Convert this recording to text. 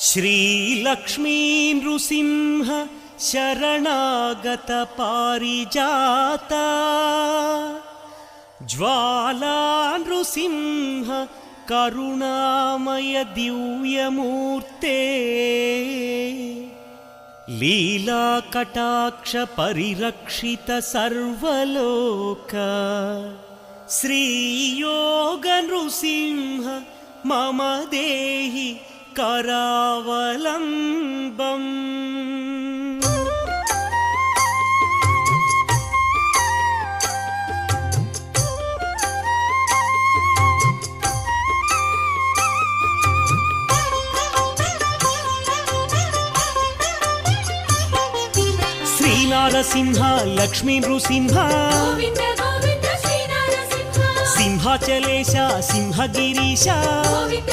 श्रीलक्ष्मी नृसिंह शरणागत पारिजाता ज्वाला नृसिंह करुणामय दिव्यमूर्ते लीला कटाक्ष परिरक्षित सर्वलोक श्रीयोग नृसिंह मम देहि करावलम्बम्। श्रीनारसिंह लक्ष्मी नृसिंह गोविंद गोविंद श्रीनारसिंह सिंहाचलेश सिंहगिरीश गोविंद